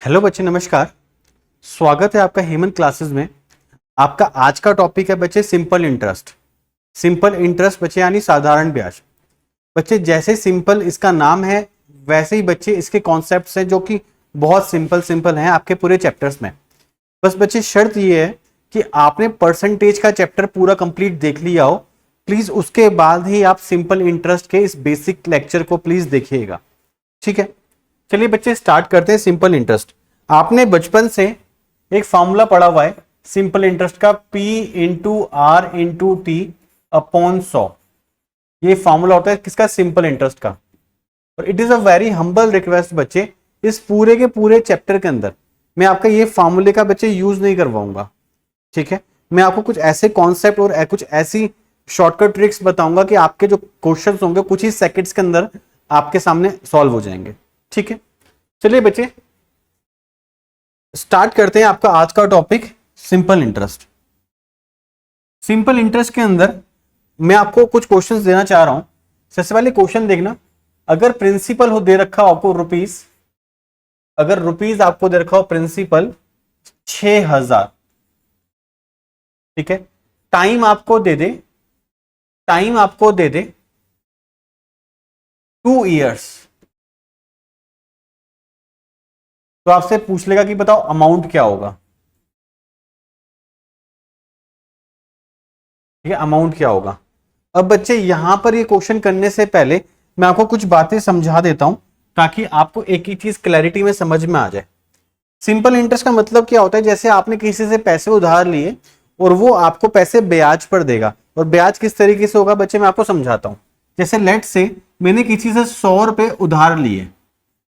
Hello बच्चे, नमस्कार। स्वागत है आपका हेमंत क्लासेस में। आपका आज का टॉपिक है बच्चे सिंपल इंटरेस्ट। सिंपल इंटरेस्ट बच्चे यानी साधारण ब्याज। बच्चे जैसे सिंपल इसका नाम है वैसे ही बच्चे इसके कॉन्सेप्ट्स हैं जो कि बहुत सिंपल हैं आपके पूरे चैप्टर्स में। बस बच्चे शर्त ये है कि आपने परसेंटेज का चैप्टर पूरा कंप्लीट देख लिया हो। प्लीज उसके बाद ही आप सिंपल इंटरेस्ट के इस बेसिक लेक्चर को प्लीज देखिएगा, ठीक है। चलिए बच्चे स्टार्ट करते हैं सिंपल इंटरेस्ट। आपने बचपन से एक फॉर्मूला पढ़ा हुआ है सिंपल इंटरेस्ट का, P into R into T upon 100। ये फॉर्मूला होता है किसका? सिंपल इंटरेस्ट का। और it is a very humble request बच्चे, इस पूरे के पूरे चैप्टर के अंदर मैं आपका ये फॉर्मूले का बच्चे यूज नहीं करवाऊंगा, ठीक है। मैं आपको कुछ ऐसे कॉन्सेप्ट और कुछ ऐसी शॉर्टकट ट्रिक्स बताऊंगा कि आपके जो क्वेश्चन होंगे कुछ ही सेकंड्स के अंदर आपके सामने सॉल्व हो जाएंगे, ठीक है। चलिए बच्चे स्टार्ट करते हैं आपका आज का topic simple interest. Simple interest के अंदर मैं आपको कुछ क्वेश्चंस देना चाह रहा हूं। सबसे पहले क्वेश्चन देखना, अगर प्रिंसिपल हो दे रखा हो आपको रुपीस, अगर रुपीस आपको दे रखा हो प्रिंसिपल 6000, ठीक है। टाइम आपको दे दे 2 इयर्स, तो आपसे पूछ लेगा कि बताओ अमाउंट क्या होगा, ठीक है। अमाउंट क्या होगा। अब बच्चे यहां पर ये क्वेश्चन करने से पहले मैं आपको कुछ बातें समझा देता हूं ताकि आपको एक ही चीज क्लैरिटी में समझ में आ जाए। सिंपल इंटरेस्ट का मतलब क्या होता है, जैसे आपने किसी से पैसे उधार लिए और वो आपको पैसे ब्याज पर देगा। और ब्याज किस तरीके से होगा बच्चे, मैं आपको समझाता हूं। जैसे लेट से मैंने किसी से 100 रुपए उधार लिए,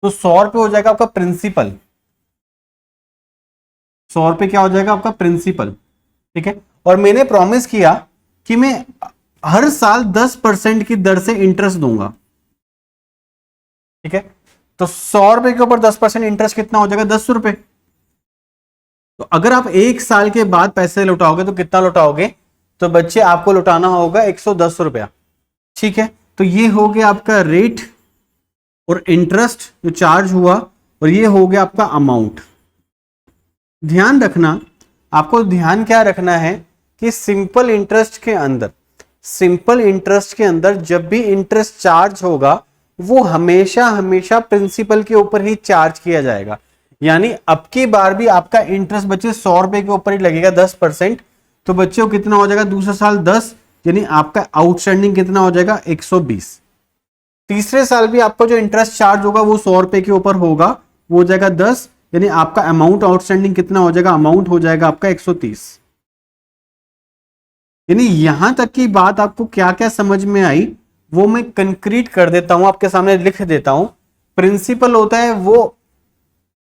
तो 100 रुपए हो जाएगा आपका प्रिंसिपल, 100 रुपए क्या हो जाएगा आपका प्रिंसिपल, ठीक है। और मैंने प्रॉमिस किया कि मैं हर साल 10% की दर से इंटरेस्ट दूंगा, ठीक है। तो 100 रुपए के ऊपर 10% इंटरेस्ट कितना हो जाएगा? 10 रुपए। तो अगर आप एक साल के बाद पैसे लौटाओगे तो कितना लौटाओगे? तो बच्चे आपको लौटाना होगा 110 रुपया, ठीक है। तो ये हो गया आपका रेट और इंटरेस्ट जो चार्ज हुआ, और ये हो गया आपका अमाउंट। ध्यान रखना, आपको ध्यान क्या रखना है कि सिंपल इंटरेस्ट के अंदर जब भी इंटरेस्ट चार्ज होगा वो हमेशा हमेशा प्रिंसिपल के ऊपर ही चार्ज किया जाएगा। यानी अब की बार भी आपका इंटरेस्ट बच्चे 100 रुपए के ऊपर ही लगेगा 10%। तो बच्चों कितना हो जाएगा? दूसरे साल 10, यानी आपका आउटस्टैंडिंग कितना हो जाएगा? 120। तीसरे साल भी आपका जो इंटरेस्ट चार्ज होगा वो 100 रुपए के ऊपर होगा, वो हो जाएगा 10, यानी आपका अमाउंट आउटस्टैंडिंग कितना हो जाएगा? अमाउंट हो जाएगा आपका 130। यानी यहां तक की बात आपको क्या क्या समझ में आई वो मैं कंक्रीट कर देता हूं, आपके सामने लिख देता हूं। प्रिंसिपल होता है वो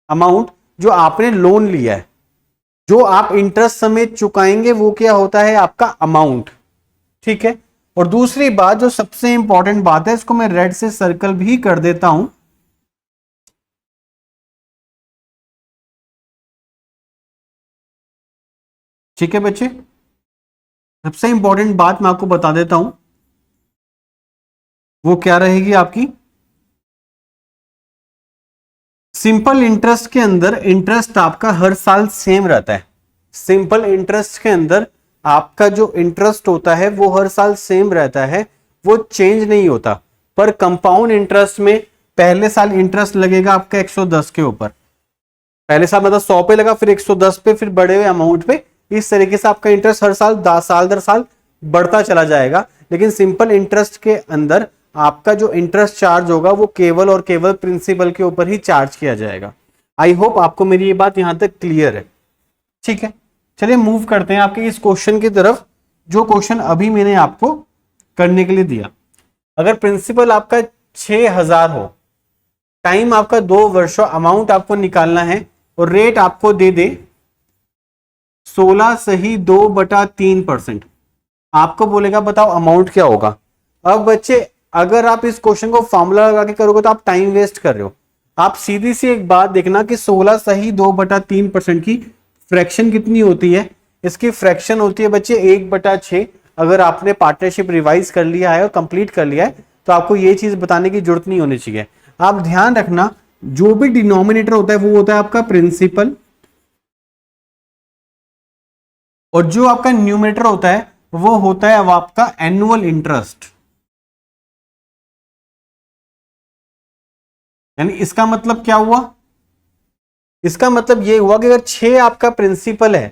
अमाउंट जो आपने लोन लिया है, जो आप इंटरेस्ट समेत चुकाएंगे वो क्या होता है? आपका अमाउंट, ठीक है। और दूसरी बात जो सबसे इंपॉर्टेंट बात है, इसको मैं रेड से सर्कल भी कर देता हूं, ठीक है बच्चे। सबसे इंपॉर्टेंट बात मैं आपको बता देता हूं, वो क्या रहेगी आपकी? सिंपल इंटरेस्ट के अंदर इंटरेस्ट आपका हर साल सेम रहता है। सिंपल इंटरेस्ट के अंदर आपका जो इंटरेस्ट होता है वो हर साल सेम रहता है, वो चेंज नहीं होता। पर कंपाउंड इंटरेस्ट में पहले साल इंटरेस्ट लगेगा आपका 110 के ऊपर, पहले साल मतलब 100 पे लगा, फिर 110 पे, फिर बढ़े हुए अमाउंट पे। इस तरीके से आपका इंटरेस्ट हर साल साल दर साल बढ़ता चला जाएगा। लेकिन सिंपल इंटरेस्ट के अंदर आपका जो इंटरेस्ट चार्ज होगा वो केवल और केवल प्रिंसिपल के ऊपर ही चार्ज किया जाएगा। आई होप आपको मेरी ये बात यहां तक क्लियर है, ठीक है। चलिए मूव करते हैं आपके इस क्वेश्चन की तरफ, जो क्वेश्चन अभी मैंने आपको करने के लिए दिया। अगर प्रिंसिपल आपका 6000 हो, टाइम आपका 2 वर्ष, अमाउंट आपको निकालना है और रेट आपको दे दे 16(2/3%, आपको बोलेगा बताओ अमाउंट क्या होगा। अब बच्चे अगर आप इस क्वेश्चन को फॉर्मूला लगा के करोगे तो आप टाइम वेस्ट कर रहे हो। आप सीधी सी एक बात देखना कि 16(2/3% की फ्रैक्शन कितनी होती है? इसकी फ्रैक्शन होती है बच्चे 1/6। अगर आपने पार्टनरशिप रिवाइज कर लिया है और कंप्लीट कर लिया है तो आपको ये चीज बताने की जरूरत नहीं होनी चाहिए। आप ध्यान रखना जो भी डिनोमिनेटर होता है वो होता है आपका प्रिंसिपल, और जो आपका न्यूमरेटर होता है वो होता है अब आपका एनुअल इंटरेस्ट। यानी इसका मतलब क्या हुआ, इसका मतलब ये हुआ कि अगर 6 आपका प्रिंसिपल है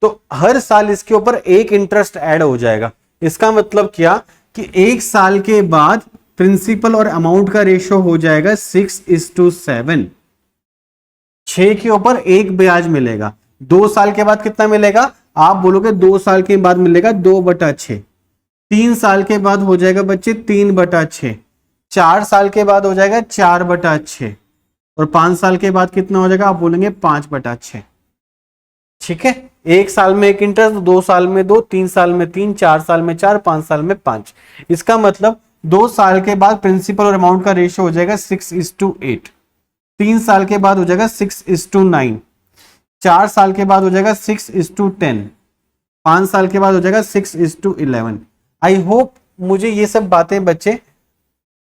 तो हर साल इसके ऊपर एक इंटरेस्ट ऐड हो जाएगा। इसका मतलब क्या कि एक साल के बाद प्रिंसिपल और अमाउंट का रेशियो हो जाएगा 6:7। 6 के ऊपर एक ब्याज मिलेगा। 2 साल के बाद कितना मिलेगा, आप बोलोगे 2 साल के बाद मिलेगा 2/6। 3 साल के बाद हो जाएगा बच्चे 3/6। 4 साल के बाद हो जाएगा 4/6, और 5 साल के बाद कितना हो जाएगा, आप बोलेंगे 5/6। ठीक है, एक साल में एक इंटरेस्ट, 2 साल में 2, 3 साल में 3, 4 साल में 4, 5 साल में 5। इसका मतलब 2 साल के बाद प्रिंसिपल और अमाउंट का रेशियो हो जाएगा 6:8। 3 साल के बाद हो जाएगा 6:9। 4 साल के बाद हो जाएगा 6:10। 5 साल के बाद हो जाएगा 6:11। आई होप मुझे ये सब बातें बच्चे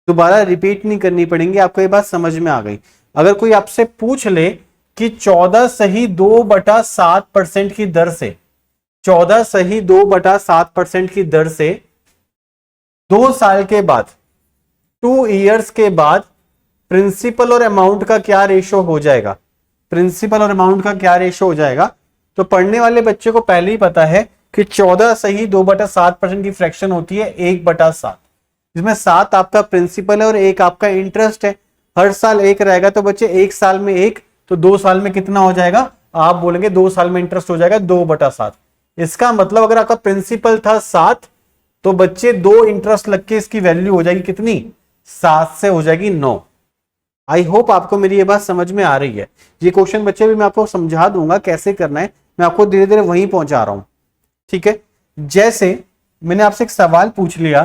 दोबारा रिपीट नहीं करनी पड़ेंगी, आपको ये बात समझ में आ गई। अगर कोई आपसे पूछ ले कि 14 सही 2/7% की दर से, 14 सही 2/7% की दर से 2 साल के बाद, 2 इयर्स के बाद प्रिंसिपल और अमाउंट का क्या रेशो हो जाएगा, प्रिंसिपल और अमाउंट का क्या रेशो हो जाएगा, तो पढ़ने वाले बच्चे को पहले ही पता है कि 14 सही 2/7% की फ्रैक्शन होती है 1/7, जिसमें 7 आपका प्रिंसिपल है और 1 आपका इंटरेस्ट है। हर साल 1 रहेगा तो बच्चे 1 साल में 1, तो 2 साल में कितना हो जाएगा, आप बोलेंगे 2 साल में इंटरेस्ट हो जाएगा 2/7। इसका मतलब अगर आपका प्रिंसिपल था 7, तो बच्चे 2 इंटरेस्ट लग के इसकी वैल्यू हो जाएगी कितनी, 7 से हो जाएगी 9। आई होप आपको मेरी ये बात समझ में आ रही है। ये क्वेश्चन बच्चे भी मैं आपको समझा दूंगा कैसे करना है, मैं आपको धीरे धीरे वहीं पहुंचा रहा हूं। ठीक है, जैसे मैंने आपसे एक सवाल पूछ लिया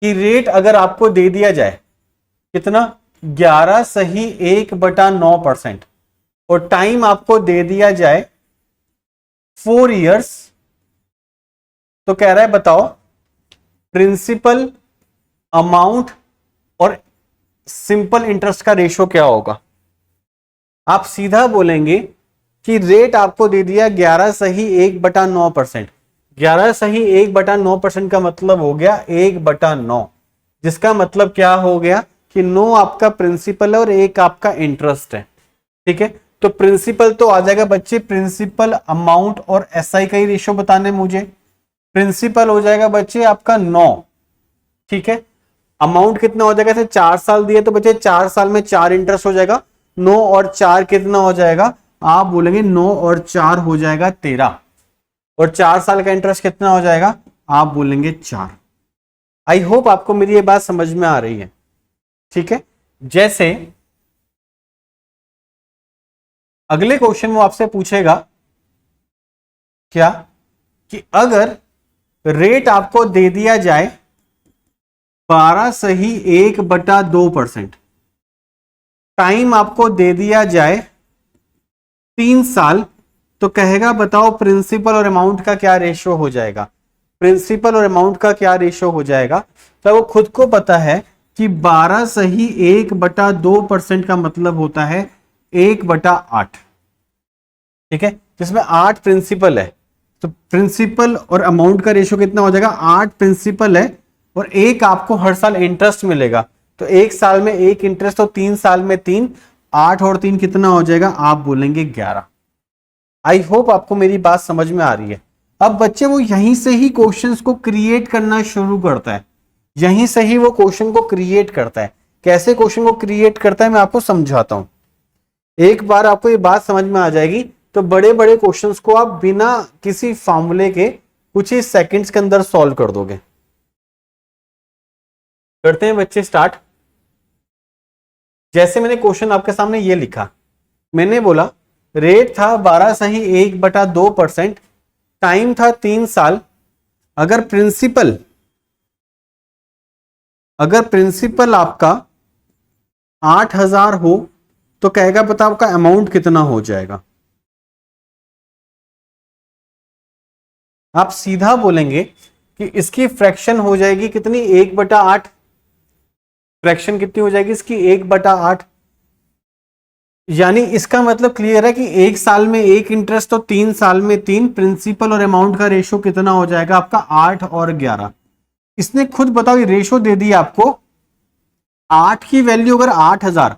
कि रेट अगर आपको दे दिया जाए कितना, 11 सही 1/9%, और टाइम आपको दे दिया जाए 4 इयर्स, तो कह रहा है बताओ प्रिंसिपल, अमाउंट और सिंपल इंटरेस्ट का रेशो क्या होगा। आप सीधा बोलेंगे कि रेट आपको दे दिया 11 सही 1/9%। 11 सही 1/9% का मतलब हो गया 1/9, जिसका मतलब क्या हो गया कि 9 आपका प्रिंसिपल है और 1 आपका इंटरेस्ट है। ठीक है, तो प्रिंसिपल तो आ जाएगा बच्चे, प्रिंसिपल अमाउंट और एसआई का ही रेशियो बताने मुझे। प्रिंसिपल हो जाएगा बच्चे आपका 9, ठीक है। अमाउंट कितना हो जाएगा, 4 साल दिए तो बच्चे 4 साल में 4 इंटरेस्ट हो जाएगा, 9 और 4 कितना हो जाएगा, आप बोलेंगे 9 और 4 हो जाएगा 13, और 4 साल का इंटरेस्ट कितना हो जाएगा, आप बोलेंगे 4। आई होप आपको मेरी ये बात समझ में आ रही है। ठीक है, जैसे अगले क्वेश्चन वो आपसे पूछेगा क्या, कि अगर रेट आपको दे दिया जाए 12 सही 1/2%, टाइम आपको दे दिया जाए 3 साल, तो कहेगा बताओ प्रिंसिपल और अमाउंट का क्या रेशियो हो जाएगा। प्रिंसिपल और अमाउंट का क्या रेशियो हो जाएगा, तो वो खुद को पता है कि 12 सही 1/2% का मतलब होता है 1/8। ठीक है, जिसमें 8 प्रिंसिपल है, तो प्रिंसिपल और अमाउंट का रेशियो कितना हो जाएगा, 8 प्रिंसिपल है और 1 आपको हर साल इंटरेस्ट मिलेगा, तो 1 साल में 1 इंटरेस्ट, तो 3 साल में 3, 8 और 3 कितना हो जाएगा, आप बोलेंगे 11। आई होप आपको मेरी बात समझ में आ रही है। अब बच्चे वो यहीं से ही क्वेश्चंस को क्रिएट करना शुरू करता है, यहीं से ही वो क्वेश्चन को क्रिएट करता है। कैसे क्वेश्चन को क्रिएट करता है मैं आपको समझाता हूं। एक बार आपको ये बात समझ में आ जाएगी तो बड़े बड़े क्वेश्चंस को आप बिना किसी फॉर्मूले के कुछ ही सेकंड्स के अंदर सॉल्व कर दोगे। करते हैं बच्चे स्टार्ट। जैसे मैंने क्वेश्चन आपके सामने ये लिखा, मैंने बोला रेट था 12 सही 1/2%, टाइम था 3 साल, अगर प्रिंसिपल आपका 8,000 हो तो कहेगा पता आपका अमाउंट कितना हो जाएगा। आप सीधा बोलेंगे कि इसकी फ्रैक्शन हो जाएगी कितनी, 1/8। फ्रैक्शन कितनी हो जाएगी इसकी 1/8। यानी इसका मतलब क्लियर है कि 1 साल में 1 इंटरेस्ट तो 3 साल में 3, प्रिंसिपल और अमाउंट का रेशो कितना हो जाएगा आपका 8 और 11। इसने खुद बताओ ये रेशो दे दी आपको। 8 की वैल्यू अगर 8000,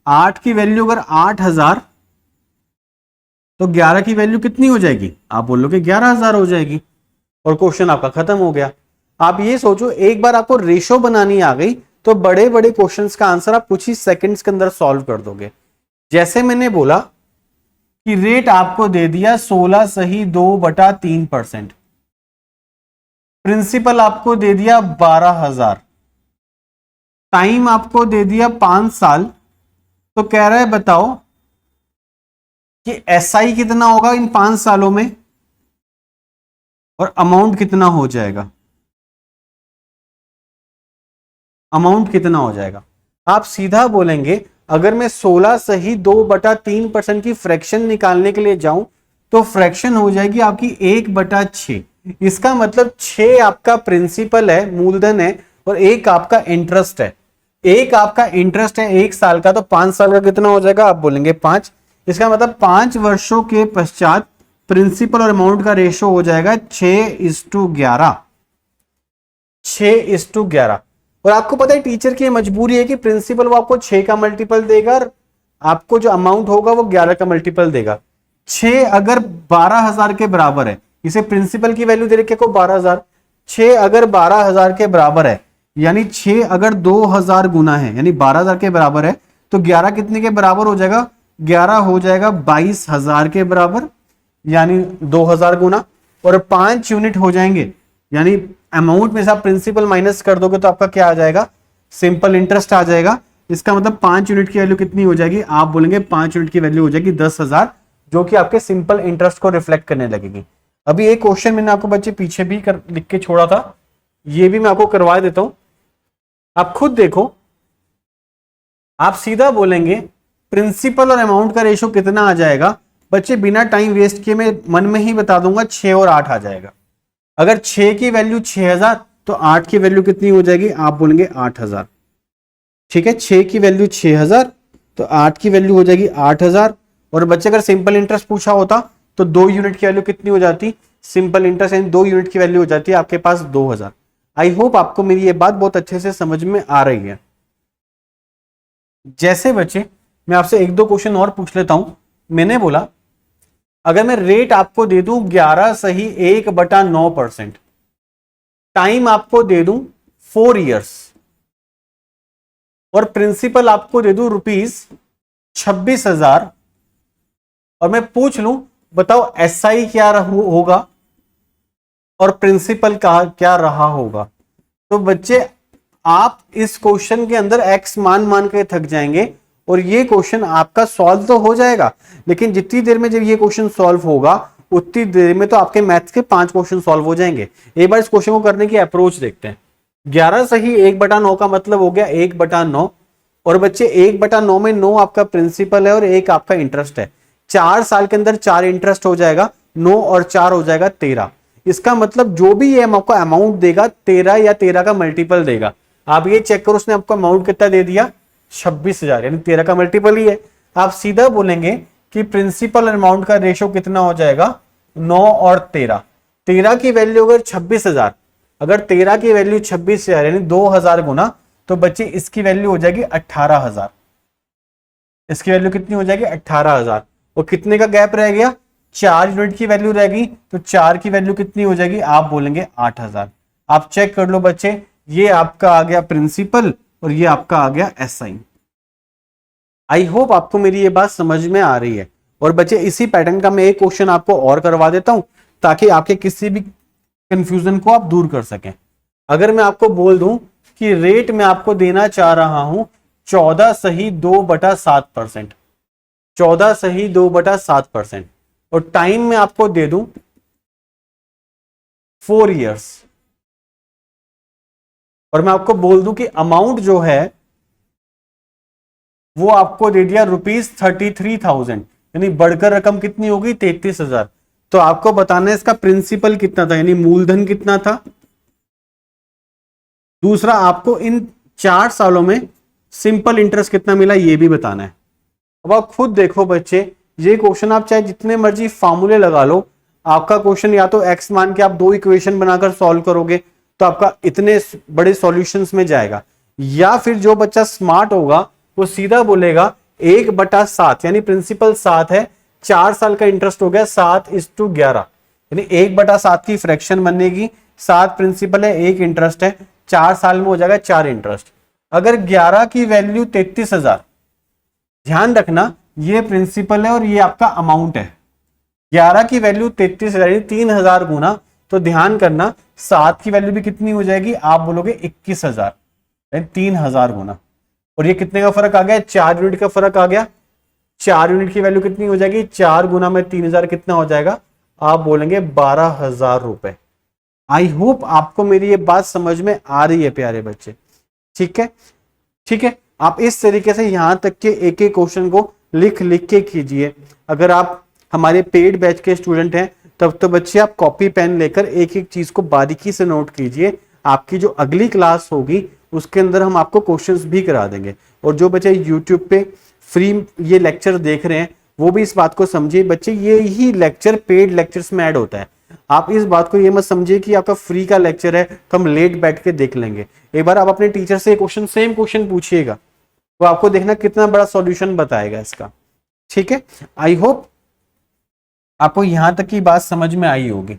8 की वैल्यू अगर 8000 तो 11 की वैल्यू कितनी हो जाएगी? आप बोलोगे 11000 हो जाएगी और क्वेश्चन आपका खत्म हो गया। आप ये सोचो, एक बार आपको रेशो बनानी आ गई तो बड़े बड़े क्वेश्चंस का आंसर आप कुछ ही सेकंड्स के अंदर सॉल्व कर दोगे। जैसे मैंने बोला कि रेट आपको दे दिया 16 सही 2/3%, प्रिंसिपल आपको दे दिया 12000, टाइम आपको दे दिया 5 साल, तो कह रहा है बताओ कि एसआई कितना होगा इन 5 सालों में और अमाउंट कितना हो जाएगा। अमाउंट कितना हो जाएगा? आप सीधा बोलेंगे अगर मैं 16 सही 2/3% की फ्रैक्शन निकालने के लिए जाऊं तो फ्रैक्शन हो जाएगी आपकी 1/6। इसका मतलब 6 आपका प्रिंसिपल है, मूलधन है, और 1 आपका इंटरेस्ट है। 1 आपका इंटरेस्ट है 1 साल का, तो 5 साल का कितना हो जाएगा? आप बोलेंगे 5। इसका मतलब 5 वर्षों के पश्चात प्रिंसिपल और अमाउंट का रेशो हो जाएगा 6:11। 6:11। और आपको पता है टीचर की मजबूरी है कि प्रिंसिपल वो आपको 6 का मल्टीपल देगा और आपको जो अमाउंट होगा वो 11 का मल्टीपल देगा। 6 अगर 12000 के बराबर है, इसे प्रिंसिपल की वैल्यू दे रखी है को 12000, 6 अगर 12000 के बराबर है, यानी 6 अगर 2000 गुना है यानी 12000 के बराबर है, तो 11 कितने के बराबर हो जाएगा? 11 हो जाएगा 22000 के बराबर, यानी 2000 गुना, और 5 यूनिट हो जाएंगे, यानी अमाउंट में से आप प्रिंसिपल माइनस कर दोगे तो आपका क्या आ जाएगा? सिंपल इंटरेस्ट आ जाएगा। इसका मतलब 5 यूनिट की वैल्यू कितनी हो जाएगी? आप बोलेंगे 5 यूनिट की वैल्यू हो जाएगी 10,000, जो कि आपके सिंपल इंटरेस्ट को रिफ्लेक्ट करने लगेगी। अभी एक क्वेश्चन मैंने आपको बच्चे पीछे भी लिख के छोड़ा था, ये भी मैं आपको करवा देता हूं, आप खुद देखो। आप सीधा बोलेंगे प्रिंसिपल और अमाउंट का रेशो कितना आ जाएगा? बच्चे बिना टाइम वेस्ट किए मैं मन में ही बता दूंगा, 6 और 8 आ जाएगा। अगर 6 की वैल्यू 6000 तो 8 की वैल्यू कितनी हो जाएगी? आप बोलेंगे 8000। ठीक है, 6 की वैल्यू 6000 तो 8 की वैल्यू हो जाएगी 8000। और बच्चे अगर सिंपल इंटरेस्ट पूछा होता तो 2 यूनिट की वैल्यू कितनी हो जाती? सिंपल इंटरेस्ट यानी 2 यूनिट की वैल्यू हो जाती है आपके पास 2000। आई होप आपको मेरी ये बात बहुत अच्छे से समझ में आ रही है। जैसे बच्चे मैं आपसे 1-2 क्वेश्चन और पूछ लेता हूं। मैंने बोला अगर मैं रेट आपको दे दूं 11 सही 1/9%, टाइम आपको दे दूं 4 इयर्स, और प्रिंसिपल आपको दे दूं ₹26,000, और मैं पूछ लूं बताओ एसआई क्या होगा और प्रिंसिपल का क्या रहा होगा, तो बच्चे आप इस क्वेश्चन के अंदर एक्स मान मान के थक जाएंगे और ये क्वेश्चन आपका सॉल्व तो हो जाएगा, लेकिन जितनी देर में जब ये क्वेश्चन सॉल्व होगा उतनी देर में तो आपके मैथ्स के 5 क्वेश्चन सॉल्व हो जाएंगे। एक बार इस क्वेश्चन को करने की अप्रोच देखते हैं। 11 सही 1/9 का मतलब हो गया 1/9, और बच्चे 1/9 में 9 आपका प्रिंसिपल है और 1 आपका इंटरेस्ट है। 4 साल के अंदर 4 इंटरेस्ट हो जाएगा, 9 और 4 हो जाएगा 13। इसका मतलब जो भी ये आपको अमाउंट देगा 13 या 13 का मल्टीपल देगा। आप ये चेक करो उसने आपको अमाउंट कितना दे दिया? 26,000, यानी 13 का मल्टीपल ही है। आप सीधा बोलेंगे कि प्रिंसिपल अमाउंट का रेशो कितना हो जाएगा? 9 और 13। 13 की वैल्यू अगर 26,000, अगर 13 की वैल्यू 26,000 यानी 2000 गुना, तो बच्चे इसकी वैल्यू हो जाएगी 18,000। इसकी वैल्यू कितनी हो जाएगी? 18,000। और कितने का गैप रह गया? 4 यूनिट की वैल्यू रह गई, तो 4 की वैल्यू कितनी हो जाएगी? आप बोलेंगे 8000। आप चेक कर लो बच्चे, ये आपका आ गया प्रिंसिपल और ये आपका आ गया एसआई। आई होप आपको मेरी ये बात समझ में आ रही है। और बच्चे इसी पैटर्न का मैं एक क्वेश्चन आपको और करवा देता हूं ताकि आपके किसी भी कंफ्यूजन को आप दूर कर सकें। अगर मैं आपको बोल दूं कि रेट में आपको देना चाह रहा हूं 14 सही 2/7%, 14 सही 2/7%, और टाइम में आपको दे दूं 4 इयर्स, और मैं आपको बोल दूं कि अमाउंट जो है वो आपको दे दिया ₹33,000, यानी बढ़कर रकम कितनी होगी? 33,000। तो आपको बताना है इसका प्रिंसिपल कितना था, यानी मूलधन कितना था। दूसरा, आपको इन 4 सालों में सिंपल इंटरेस्ट कितना मिला ये भी बताना है। अब आप खुद देखो बच्चे, ये क्वेश्चन आप चाहे जितने मर्जी फार्मूले लगा लो, आपका क्वेश्चन या तो एक्स मान के आप 2 इक्वेशन बनाकर सॉल्व करोगे तो आपका इतने बड़े सॉल्यूशंस में जाएगा, या फिर जो बच्चा स्मार्ट होगा वो सीधा बोलेगा 1/7 यानी प्रिंसिपल 7 है, 4 साल का इंटरेस्ट हो गया 7:11, यानी 1/7 की फ्रैक्शन बनेगी, 7 प्रिंसिपल है 1 इंटरेस्ट है, 4 साल में हो जाएगा 4 इंटरेस्ट। अगर 11 की वैल्यू 33,000, ध्यान रखना ये प्रिंसिपल है और ये आपका अमाउंट है, 11 की वैल्यू 33,000 3,000 गुना, तो ध्यान करना 7 की वैल्यू भी कितनी हो जाएगी, आप बोलोगे 21,000, 3,000 गुना, और ये कितने का फर्क आ गया, 4 यूनिट का फर्क आ गया। 4 यूनिट की वैल्यू कितनी हो जाएगी, 4 गुना में 3,000 कितना हो जाएगा, आप बोलेंगे 12,000 रुपए। आई होप आपको मेरी ये बात समझ में आ रही है प्यारे बच्चे, ठीक है। ठीक है, आप इस तरीके से यहां तक के एक एक क्वेश्चन को लिख लिख के कीजिए। अगर आप हमारे पेड बैच के स्टूडेंट हैं तब तो बच्चे आप कॉपी पेन लेकर एक एक चीज को बारीकी से नोट कीजिए। आपकी जो अगली क्लास होगी उसके अंदर हम आपको क्वेश्चंस भी करा देंगे, और जो बच्चे यूट्यूब पे फ्री ये लेक्चर देख रहे हैं वो भी इस बात को समझिए बच्चे, ये ही लेक्चर पेड लेक्चर्स में ऐड होता है। आप इस बात को ये मत समझिए कि आपका फ्री का लेक्चर है तो हम लेट बैठ के देख लेंगे। एक बार आप अपने टीचर से क्वेश्चन सेम क्वेश्चन पूछिएगा, वो आपको देखना कितना बड़ा सॉल्यूशन बताएगा इसका, ठीक है। आई होप आपको यहां तक की बात समझ में आई होगी।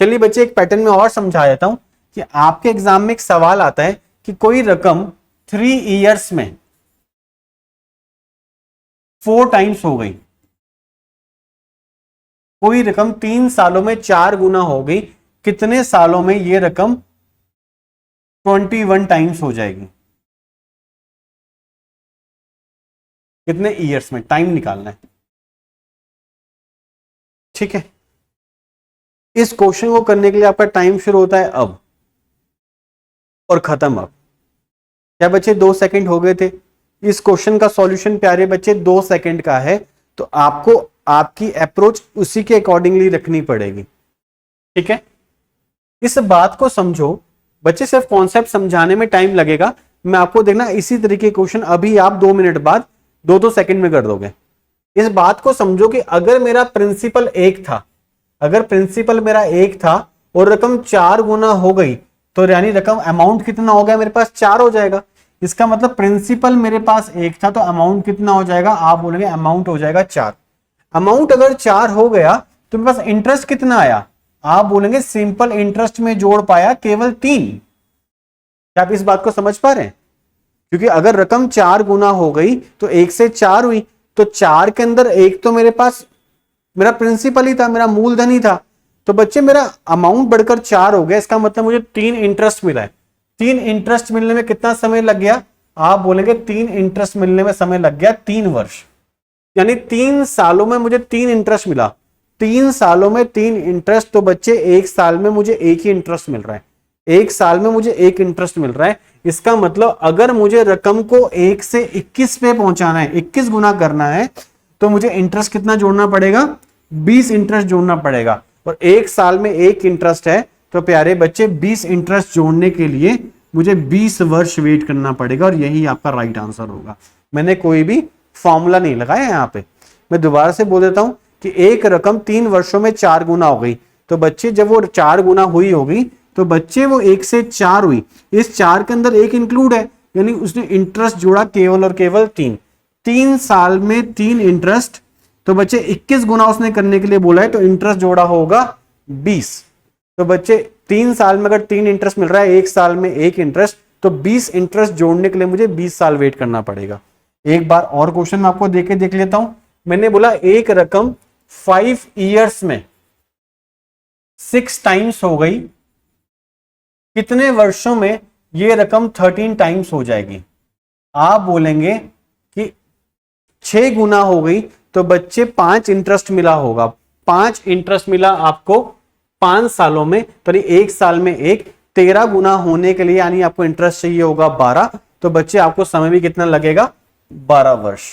चलिए बच्चे एक पैटर्न में और समझा देता हूं कि आपके एग्जाम में एक सवाल आता है कि कोई रकम 3 इयर्स में 4 टाइम्स हो गई, कोई रकम 3 सालों में 4 गुना हो गई, कितने सालों में यह रकम 21 टाइम्स हो जाएगी, कितने ईयर्स में, टाइम निकालना है, ठीक है। इस क्वेश्चन को करने के लिए आपका टाइम शुरू होता है अब और खत्म अब। क्या बच्चे 2 सेकंड हो गए थे? इस क्वेश्चन का सॉल्यूशन प्यारे बच्चे 2 सेकंड का है, तो आपको आपकी अप्रोच उसी के अकॉर्डिंगली रखनी पड़ेगी, ठीक है। इस बात को समझो बच्चे, सिर्फ कॉन्सेप्ट समझाने में टाइम लगेगा, मैं आपको देखना इसी तरीके क्वेश्चन अभी आप 2 मिनट बाद 2-2 सेकंड में कर दोगे। इस बात को समझो कि अगर मेरा प्रिंसिपल 1 था, अगर प्रिंसिपल मेरा 1 था और रकम 4 गुना हो गई तो यानी रकम अमाउंट कितना हो गया मेरे पास, 4 हो जाएगा। इसका मतलब प्रिंसिपल मेरे पास 1 था तो अमाउंट कितना हो जाएगा, आप बोलेंगे अमाउंट हो जाएगा 4। अमाउंट अगर 4 हो गया तो मेरे पास इंटरेस्ट कितना आया, आप बोलेंगे सिंपल इंटरेस्ट में जोड़ पाया केवल 3। क्या आप इस बात को समझ पा रहे हैं? क्योंकि अगर रकम 4 गुना हो गई तो 1 से 4 हुई, तो 4 के अंदर 1 तो मेरे पास मेरा प्रिंसिपल ही था, मेरा मूलधन ही था, तो बच्चे मेरा अमाउंट बढ़कर 4 हो गया, इसका मतलब मुझे 3 इंटरेस्ट मिला है। 3 इंटरेस्ट मिलने में कितना समय लग गया, आप बोलेंगे 3 इंटरेस्ट मिलने में समय लग गया 3 वर्ष, यानी 3 सालों में मुझे 3 इंटरेस्ट मिला। 3 सालों में 3 इंटरेस्ट, तो बच्चे 1 साल में मुझे 1 ही इंटरेस्ट मिल रहा है, 1 साल में मुझे 1 इंटरेस्ट मिल रहा है। इसका मतलब अगर मुझे रकम को 1 से 21 पे पहुंचाना है, 21 गुना करना है, तो मुझे इंटरेस्ट कितना जोड़ना पड़ेगा, 20 इंटरेस्ट जोड़ना पड़ेगा। और 1 साल में 1 इंटरेस्ट है, तो प्यारे बच्चे 20 इंटरेस्ट जोड़ने के लिए मुझे 20 वर्ष वेट करना पड़ेगा, और यही आपका राइट आंसर होगा। मैंने कोई भी फॉर्मूला नहीं लगाया यहां पे। मैं दोबारा से बोल देता हूं कि एक रकम 3 वर्षों में 4 गुना हो गई, तो बच्चे जब वो 4 गुना हुई होगी तो बच्चे वो 1 से 4 हुई, इस 4 के अंदर 1 इंक्लूड है, यानी उसने इंटरेस्ट जोड़ा केवल और केवल 3। 3 साल में 3 इंटरेस्ट, तो बच्चे 21 गुना उसने करने के लिए बोला है, तो इंटरेस्ट जोड़ा होगा 20। तो बच्चे 3 साल में अगर 3 इंटरेस्ट मिल रहा है, 1 साल में 1 इंटरेस्ट, तो 20 इंटरेस्ट जोड़ने के लिए मुझे 20 साल वेट करना पड़ेगा। एक बार और क्वेश्चन आपको देख लेता हूं। मैंने बोला एक रकम 5 इयर्स में 6 टाइम्स हो गई, कितने वर्षों में यह रकम 13 टाइम्स हो जाएगी, आप बोलेंगे कि 6 गुना हो गई, तो बच्चे 5 इंटरेस्ट मिला होगा। 5 इंटरेस्ट मिला आपको 5 सालों में, तो 1 साल में 1, 13 गुना होने के लिए यानी आपको इंटरेस्ट चाहिए होगा 12, तो बच्चे आपको समय भी कितना लगेगा, 12 वर्ष।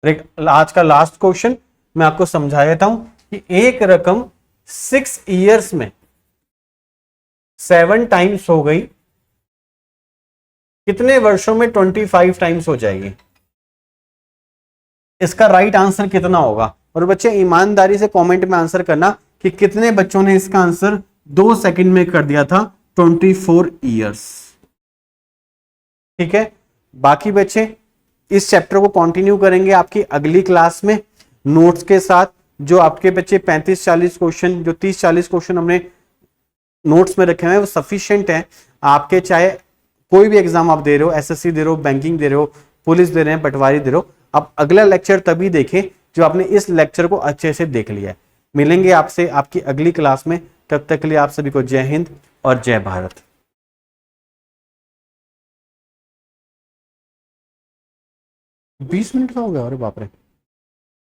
आज का लास्ट क्वेश्चन मैं आपको समझा देता हूं कि एक रकम 6 इयर्स में 7 टाइम्स हो गई, कितने वर्षों में 25 टाइम्स हो जाएगी? इसका राइट आंसर कितना होगा? और बच्चे ईमानदारी से कमेंट में आंसर करना कि कितने बच्चों ने इसका आंसर 2 सेकंड में कर दिया था, 24 ईयर्स। ठीक है, बाकी बच्चे इस चैप्टर को कंटिन्यू करेंगे आपकी अगली क्लास में नोट्स के साथ। जो आपके बच्चे 35-40 क्वेश्चन, जो 30-40 क्वेश्चन हमने नोट्स में रखे हुए हैं वो सफिशिएंट है आपके, चाहे कोई भी एग्जाम आप दे रहे हो, एसएससी दे रहे हो, बैंकिंग दे रहे हो, पुलिस दे रहे हैं, पटवारी दे रहे हो। अब अगला लेक्चर तभी देखें जो आपने इस लेक्चर को अच्छे से देख लिया है। मिलेंगे आपसे आपकी अगली क्लास में, तब तक के लिए आप सभी को जय हिंद और जय भारत। 20 मिनट का हो गया, अरे बाप रे।